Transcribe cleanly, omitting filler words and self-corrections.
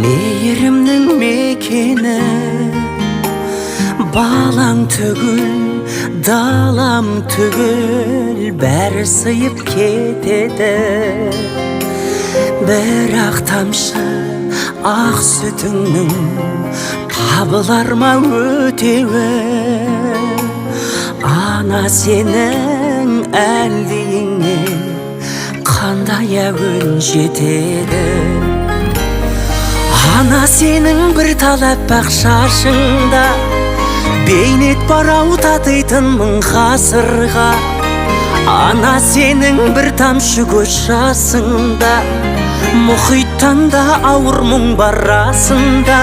мейірімнің мекені, балаң түгіл, далам түгіл, бәрі сыйып кетеді. Бірақ тамшы ақ сүтіңнің табылар ма өтеуі? Ана сенің әлдиіңе қандай әуен жетеді? Ана сенің бір талап бақ шашыңда, бейнет барау татитын мың ғасырға. Ана сенің бір тамшы көз жасыңда, мұхиттан да ауыр мұң бар расында.